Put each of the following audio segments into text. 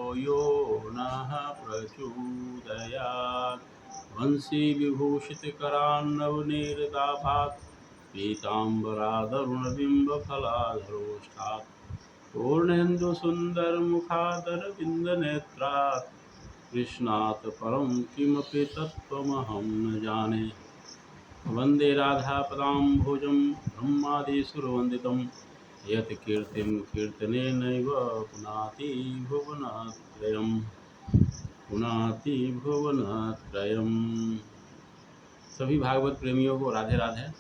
यो नः प्रचोदयात्। वंशी विभूषितकरान्नवनीरदाभात् पीताम्बरादरुणबिम्बफलाधरोष्ठात्। पूर्णेन्दुसुन्दरमुखादरविन्दनेत्रात् कृष्णात् परं किमपि तत्त्वमहं न जाने। वन्दे राधापदाम्भोजं ब्रह्मादिसुरवन्दितं यत् कीर्तिं कीर्तनेनैव पुनाति भुवनत्रयम्। सभी भागवत प्रेमियों को राधे राधे।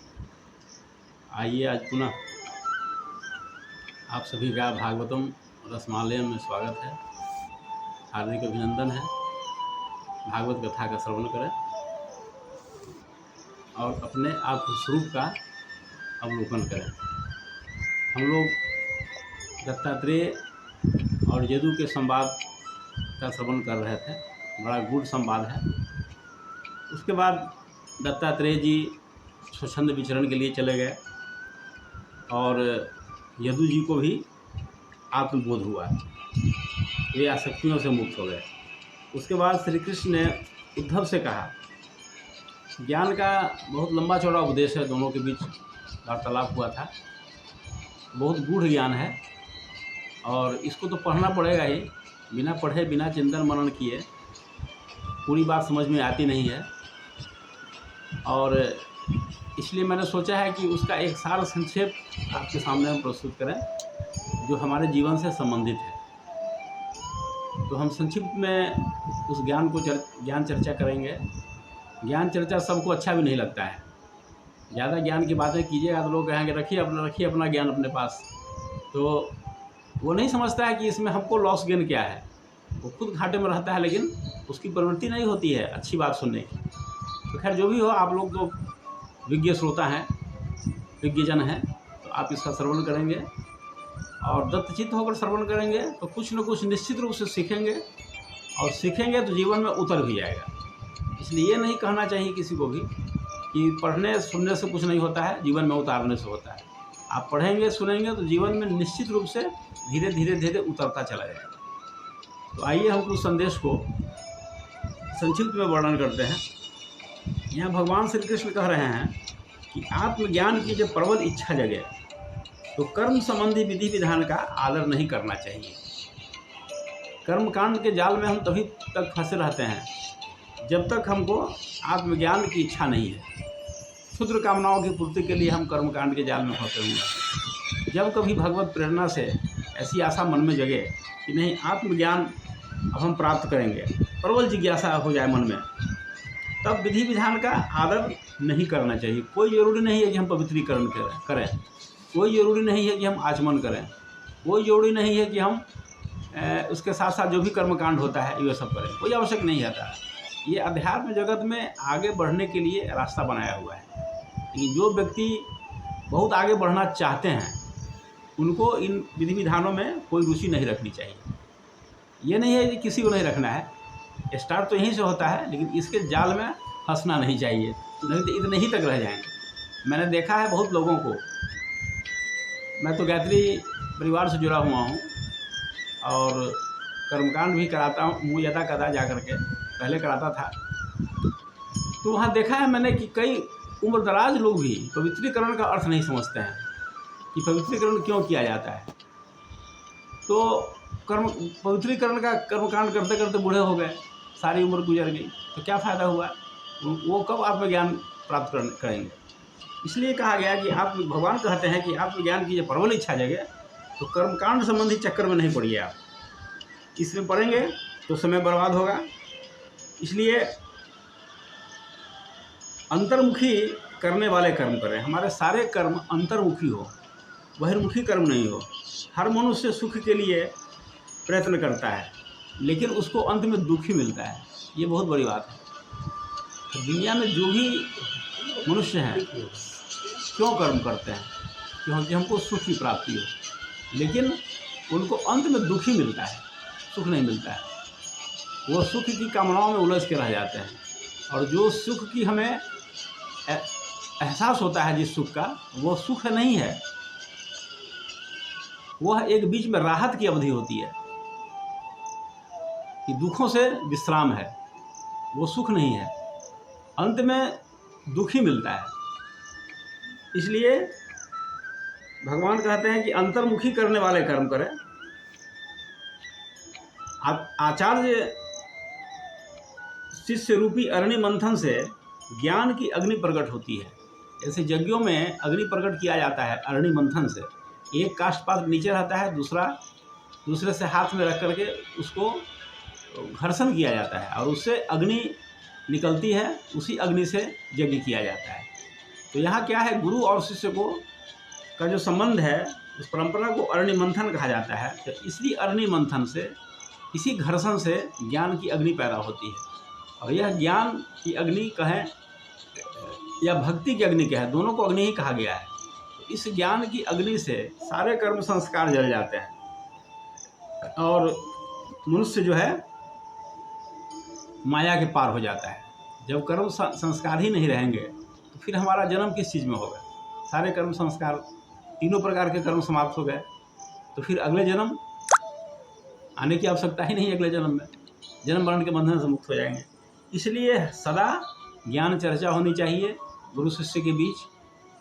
आइए आज पुनः आप सभी का भागवतम रसमालय में स्वागत है, हार्दिक अभिनंदन है। भागवत कथा का श्रवण करें और अपने आत्मस्वरूप का अवलोकन करें। हम लोग दत्तात्रेय और यदु के संवाद का श्रवण कर रहे थे। बड़ा गूढ़ संवाद है। उसके बाद दत्तात्रेय जी स्वच्छंद विचरण के लिए चले गए और यदु जी को भी आत्मबोध हुआ, वे आसक्तियों से मुक्त हो गए। उसके बाद श्री कृष्ण ने उद्धव से कहा, ज्ञान का बहुत लंबा चौड़ा उपदेश है, दोनों के बीच वार्तालाप हुआ था। बहुत गूढ़ ज्ञान है और इसको तो पढ़ना पड़ेगा ही। बिना पढ़े बिना चिंतन मनन किए पूरी बात समझ में आती नहीं है। और इसलिए मैंने सोचा है कि उसका एक सार संक्षेप आपके सामने हम प्रस्तुत करें जो हमारे जीवन से संबंधित है। तो हम संक्षिप्त में उस ज्ञान को ज्ञान चर्चा करेंगे। ज्ञान चर्चा सबको अच्छा भी नहीं लगता है। ज़्यादा ज्ञान की बातें कीजिएगा तो लोग कहेंगे रखिए अपना ज्ञान अपने पास। तो वो नहीं समझता है कि इसमें हमको लॉस गेन क्या है। वो खुद घाटे में रहता है लेकिन उसकी प्रवृत्ति नहीं होती है अच्छी बात सुनने की। तो खैर जो भी हो, आप लोग तो विज्ञ श्रोता हैं, विज्ञ जन हैं, तो आप इसका श्रवण करेंगे और दत्तचित्त होकर श्रवण करेंगे तो कुछ न कुछ निश्चित रूप से सीखेंगे और सीखेंगे तो जीवन में उतर भी जाएगा। इसलिए ये नहीं कहना चाहिए किसी को भी कि पढ़ने सुनने से कुछ नहीं होता है, जीवन में उतारने से होता है। आप पढ़ेंगे सुनेंगे तो जीवन में निश्चित रूप से धीरे धीरे उतरता चला जाएगा। तो आइए हम कुछ संदेश को संक्षिप्त में वर्णन करते हैं। यहाँ भगवान श्री कृष्ण कह रहे हैं कि आत्मज्ञान की जब प्रबल इच्छा जगे तो कर्म संबंधी विधि विधान का आदर नहीं करना चाहिए। कर्मकांड के जाल में हम तभी तक फंसे रहते हैं जब तक हमको आत्मज्ञान की इच्छा नहीं है। क्षुद्र कामनाओं की पूर्ति के लिए हम कर्मकांड के जाल में फंसे हुए हैं। जब कभी भगवत प्रेरणा से ऐसी आशा मन में जगे कि नहीं आत्मज्ञान अब हम प्राप्त करेंगे, प्रबल जिज्ञासा हो जाए मन में, तब विधि विधान का आदर नहीं करना चाहिए। कोई ज़रूरी नहीं है कि हम पवित्रीकरण करें, कोई ज़रूरी नहीं है कि हम आचमन करें, कोई ज़रूरी नहीं है कि हम उसके साथ साथ जो भी कर्मकांड होता है ये सब करें, कोई आवश्यक नहीं आता है। ये अध्यात्म जगत में आगे बढ़ने के लिए रास्ता बनाया हुआ है। लेकिन जो व्यक्ति बहुत आगे बढ़ना चाहते हैं उनको इन विधि विधानों में कोई रुचि नहीं रखनी चाहिए। ये नहीं है कि किसी को नहीं रखना है, स्टार्ट तो यहीं से होता है, लेकिन इसके जाल में फंसना नहीं चाहिए, नहीं तो इतने ही तक रह जाएंगे। मैंने देखा है बहुत लोगों को। मैं तो गायत्री परिवार से जुड़ा हुआ हूँ और कर्मकांड भी कराता हूँ यदा कदा जा करके, पहले कराता था। तो वहाँ देखा है मैंने कि कई उम्रदराज लोग भी पवित्रीकरण का अर्थ नहीं समझते हैं कि पवित्रीकरण क्यों किया जाता है। तो पवित्रीकरण का कर्मकांड करते करते बूढ़े हो गए, सारी उम्र गुजर गई, तो क्या फ़ायदा हुआ? वो कब आत्मज्ञान प्राप्त करेंगे? इसलिए कहा गया कि भगवान कहते हैं कि आत्मज्ञान की जब प्रबल इच्छा जगे तो कर्मकांड संबंधी चक्कर में नहीं पड़िए। आप इसमें पड़ेंगे तो समय बर्बाद होगा। इसलिए अंतर्मुखी करने वाले कर्म करें। हमारे सारे कर्म अंतर्मुखी हो, बहिर्मुखी कर्म नहीं हो। हर मनुष्य सुख के लिए प्रयत्न करता है लेकिन उसको अंत में दुख ही मिलता है। ये बहुत बड़ी बात है। दुनिया में जो भी मनुष्य हैं क्यों कर्म करते हैं? क्योंकि हमको सुख की प्राप्ति हो, लेकिन उनको अंत में दुख ही मिलता है, सुख नहीं मिलता है। वो सुख की कामनाओं में उलझ के रह जाते हैं। और जो सुख की हमें एहसास होता है जिस सुख का, वो सुख नहीं है, वह एक बीच में राहत की अवधि होती है। कि दुखों से विश्राम है, वो सुख नहीं है, अंत में दुख ही मिलता है। इसलिए भगवान कहते हैं कि अंतर्मुखी करने वाले कर्म करें। आचार्य शिष्य रूपी अग्नि मंथन से ज्ञान की अग्नि प्रकट होती है। ऐसे यज्ञों में अग्नि प्रकट किया जाता है अग्नि मंथन से। एक काष्ठ पात्र नीचे रहता है, दूसरे से हाथ में रख करके उसको घर्षण किया जाता है और उससे अग्नि निकलती है, उसी अग्नि से यज्ञ किया जाता है। तो यहाँ क्या है, गुरु और शिष्य का जो संबंध है, उस परंपरा को अग्नि मंथन कहा जाता है। तो इसी अग्नि मंथन से, इसी घर्षण से ज्ञान की अग्नि पैदा होती है। और यह ज्ञान की अग्नि कहें या भक्ति की अग्नि कहें, दोनों को अग्नि ही कहा गया है। तो इस ज्ञान की अग्नि से सारे कर्म संस्कार जल जाते हैं और मनुष्य जो है माया के पार हो जाता है। जब कर्म संस्कार ही नहीं रहेंगे तो फिर हमारा जन्म किस चीज़ में होगा? सारे कर्म संस्कार, तीनों प्रकार के कर्म समाप्त हो गए, तो फिर अगले जन्म आने की आवश्यकता ही नहीं। अगले जन्म में जन्म मरण के बंधन से मुक्त हो जाएंगे। इसलिए सदा ज्ञान चर्चा होनी चाहिए गुरु शिष्य के बीच,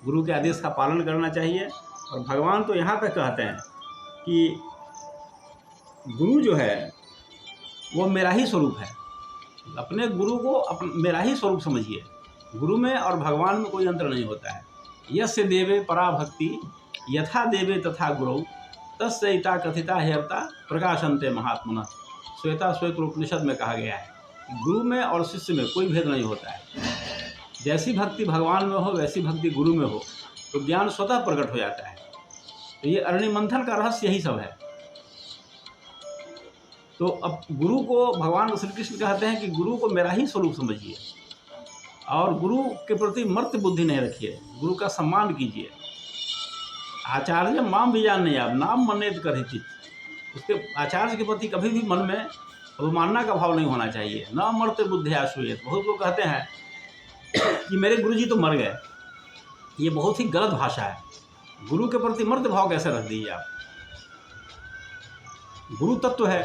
गुरु के आदेश का पालन करना चाहिए। और भगवान तो यहाँ तक कहते हैं कि गुरु जो है वो मेरा ही स्वरूप है। अपने गुरु को मेरा ही स्वरूप समझिए। गुरु में और भगवान में कोई अंतर नहीं होता है। यस्य देवे परा भक्ति यथा देवे तथा गुरु तस्यैता कथिता हेयता प्रकाशन्ते महात्मनः। श्वेता श्वेत उपनिषद में कहा गया है, गुरु में और शिष्य में कोई भेद नहीं होता है। जैसी भक्ति भगवान में हो वैसी भक्ति गुरु में हो तो ज्ञान स्वतः प्रकट हो जाता है। तो ये अग्नि मंथन का रहस्य यही सब है। तो अब गुरु को भगवान श्री कृष्ण कहते हैं कि गुरु को मेरा ही स्वरूप समझिए और गुरु के प्रति मर्त्य बुद्धि नहीं रखिए, गुरु का सम्मान कीजिए। आचार्य माम भी जान नहीं, आप नाम मन्यत कर चित। उसके आचार्य के प्रति कभी भी मन में अवमानना का भाव नहीं होना चाहिए। न मर्त्य बुद्धि आश्रयत। बहुत लोग कहते हैं कि मेरे गुरुजी तो मर गए। ये बहुत ही गलत भाषा है। गुरु के प्रति मर्त्य भाव कैसे रख दीजिए आप? गुरु तत्व है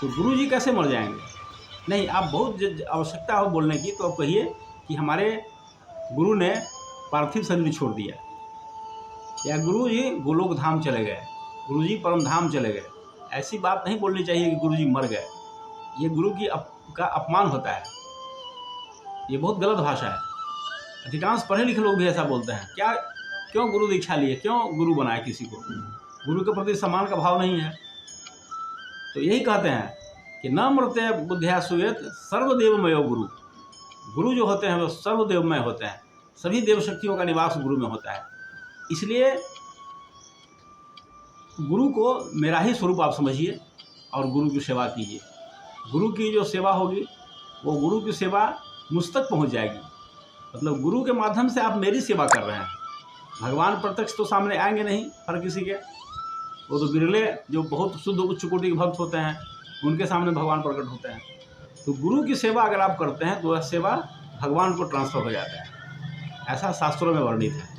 तो गुरु जी कैसे मर जाएंगे? नहीं, आप बहुत आवश्यकता हो बोलने की तो आप कहिए कि हमारे गुरु ने पार्थिव शरीर छोड़ दिया, या गुरु जी गोलोक धाम चले गए, गुरु जी परम धाम चले गए। ऐसी बात नहीं बोलनी चाहिए कि गुरु जी मर गए। ये गुरु की का अपमान होता है। ये बहुत गलत भाषा है। अधिकांश पढ़े लिखे लोग भी ऐसा बोलते हैं। क्यों गुरु दीक्षा लिए, क्यों गुरु बनाए किसी को? गुरु के प्रति सम्मान का भाव नहीं है। तो यही कहते हैं कि न मृत्य बुद्धिया सुयत सर्वदेवमय गुरु। गुरु जो होते हैं वो सर्वदेवमय होते हैं। सभी देव शक्तियों का निवास गुरु में होता है। इसलिए गुरु को मेरा ही स्वरूप आप समझिए और गुरु की सेवा कीजिए। गुरु की जो सेवा होगी वो गुरु की सेवा मुझ तक पहुंच जाएगी। मतलब गुरु के माध्यम से आप मेरी सेवा कर रहे हैं। भगवान प्रत्यक्ष तो सामने आएंगे नहीं हर किसी के, वो तो बिरले जो बहुत शुद्ध उच्च कोटि के भक्त होते हैं उनके सामने भगवान प्रकट होते हैं। तो गुरु की सेवा अगर आप करते हैं तो वह सेवा भगवान को ट्रांसफर हो जाता है, ऐसा शास्त्रों में वर्णित है।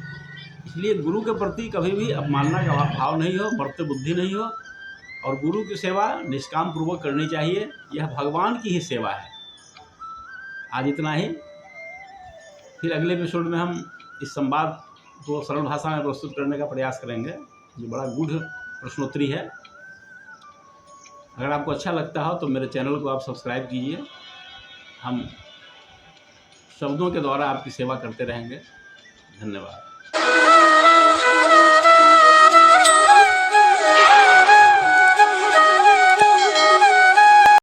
इसलिए गुरु के प्रति कभी भी अपमानना का भाव नहीं हो, मर्त्य बुद्धि नहीं हो, और गुरु की सेवा निष्काम पूर्वक करनी चाहिए। यह भगवान की ही सेवा है। आज इतना ही। फिर अगले एपिसोड में हम इस संवाद को सरल भाषा में प्रस्तुत करने का प्रयास करेंगे, जो बड़ा गूढ़ प्रश्नोत्तरी है। अगर आपको अच्छा लगता हो तो मेरे चैनल को आप सब्सक्राइब कीजिए। हम शब्दों के द्वारा आपकी सेवा करते रहेंगे। धन्यवाद।